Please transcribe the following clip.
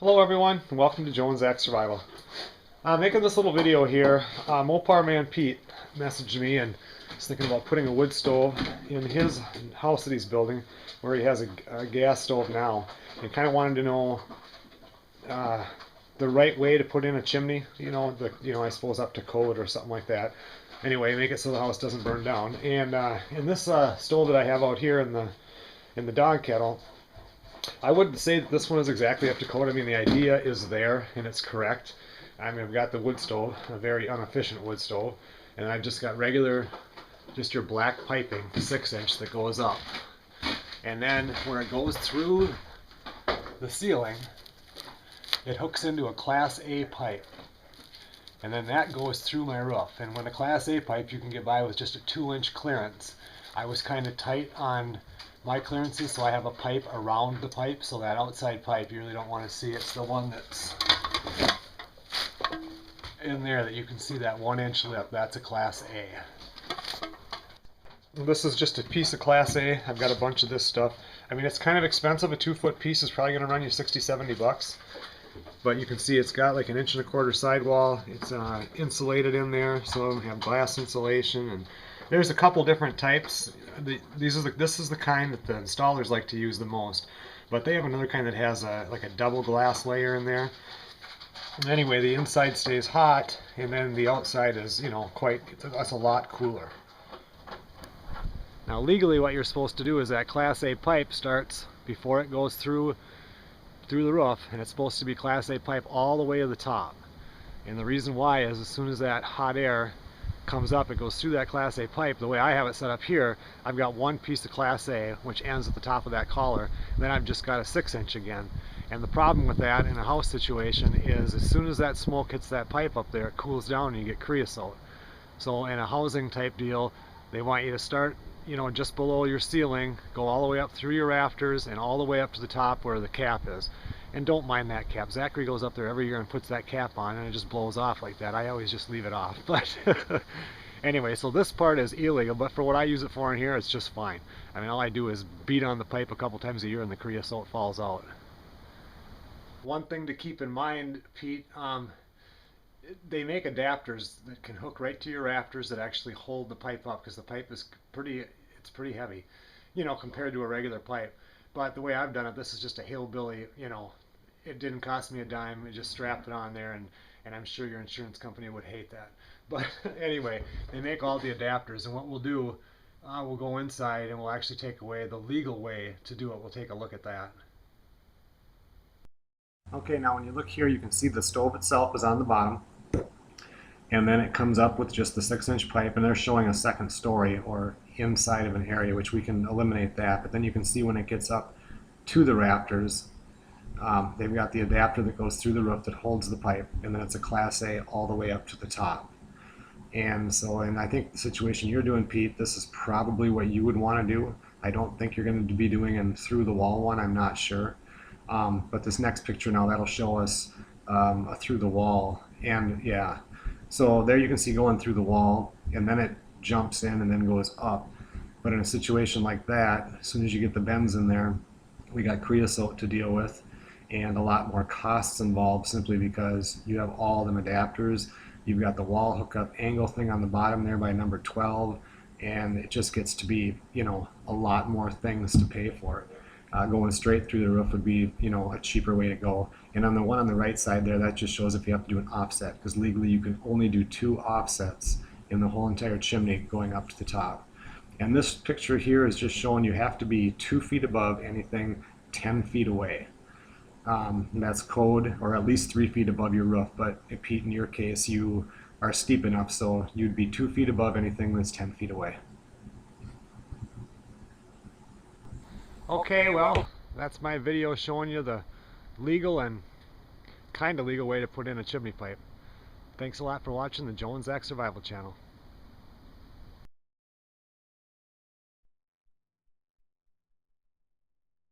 Hello everyone, and welcome to Jones Act Survival. Making this little video here, Moparmanpete messaged me and is thinking about putting a wood stove in his house that he's building, where he has a gas stove now. He kind of wanted to know uh, the right way to put in a chimney, I suppose up to code or something like that. Anyway, make it so the house doesn't burn down. And in this stove that I have out here in the dog kennel, I wouldn't say that this one is exactly up to code. I mean, the idea is there and it's correct. I mean, I've got the wood stove, a very inefficient wood stove, and I've just got regular, just your black piping, 6-inch that goes up. And then where it goes through the ceiling, it hooks into a Class A pipe. And then that goes through my roof. And when a Class A pipe, you can get by with just a 2-inch clearance. I was kind of tight on my clearances, so I have a pipe around the pipe, so that outside pipe you really don't want to see. It's the one that's in there that you can see, that 1-inch lip. That's a Class A. This is just a piece of Class A. I've got a bunch of this stuff. I mean, it's kind of expensive. A 2-foot piece is probably going to run you 60-70 bucks. But you can see it's got like an 1.25-inch sidewall. It's insulated in there, so we have glass insulation, and there's a couple different types. This is the kind that the installers like to use the most, but they have another kind that has like a double glass layer in there. Anyway, the inside stays hot, and then the outside is, that's a lot cooler. Now legally what you're supposed to do is that Class A pipe starts before it goes through the roof, and it's supposed to be Class A pipe all the way to the top. And the reason why is as soon as that hot air comes up, it goes through that Class A pipe. The way I have it set up here, I've got one piece of Class A which ends at the top of that collar, and then I've just got a 6-inch again. And the problem with that in a house situation is as soon as that smoke hits that pipe up there, it cools down and you get creosote. So in a housing type deal, they want you to start just below your ceiling, go all the way up through your rafters and all the way up to the top where the cap is. And don't mind that cap. Zachary goes up there every year and puts that cap on, and it just blows off like that. I always just leave it off. But anyway, so this part is illegal, but for what I use it for in here, it's just fine. I mean, all I do is beat on the pipe a couple times a year and the creosote falls out. One thing to keep in mind, Pete, they make adapters that can hook right to your rafters that actually hold the pipe up, because the pipe is pretty heavy, compared to a regular pipe. But the way I've done it, this is just a hillbilly, it didn't cost me a dime. I just strapped it on there, and I'm sure your insurance company would hate that. But anyway, they make all the adapters, and what we'll do, we'll go inside and we'll actually take away the legal way to do it. We'll take a look at that. Okay, now when you look here, you can see the stove itself is on the bottom, and then it comes up with just the 6-inch pipe, and they're showing a second story or inside of an area, which we can eliminate that. But then you can see when it gets up to the rafters, they've got the adapter that goes through the roof that holds the pipe, and then it's a Class A all the way up to the top. And I think the situation you're doing, Pete, this is probably what you would want to do. I don't think you're going to be doing a through the wall one. I'm not sure. But this next picture now, that'll show us a through the wall. And yeah, so there you can see going through the wall, and then it jumps in and then goes up. But in a situation like that, as soon as you get the bends in there, we got creosote to deal with and a lot more costs involved, simply because you have all them adapters. You've got the wall hookup angle thing on the bottom there by number 12, and it just gets to be, a lot more things to pay for. Going straight through the roof would be, a cheaper way to go. And on the one on the right side there, that just shows if you have to do an offset, because legally you can only do 2 offsets in the whole entire chimney going up to the top. And this picture here is just showing you have to be 2 feet above anything 10 feet away. That's code, or at least 3 feet above your roof. But Pete, in your case, you are steep enough, so you'd be 2 feet above anything that's 10 feet away. Okay, well, that's my video showing you the legal and kind of legal way to put in a chimney pipe. Thanks a lot for watching the Jones Act Survival Channel.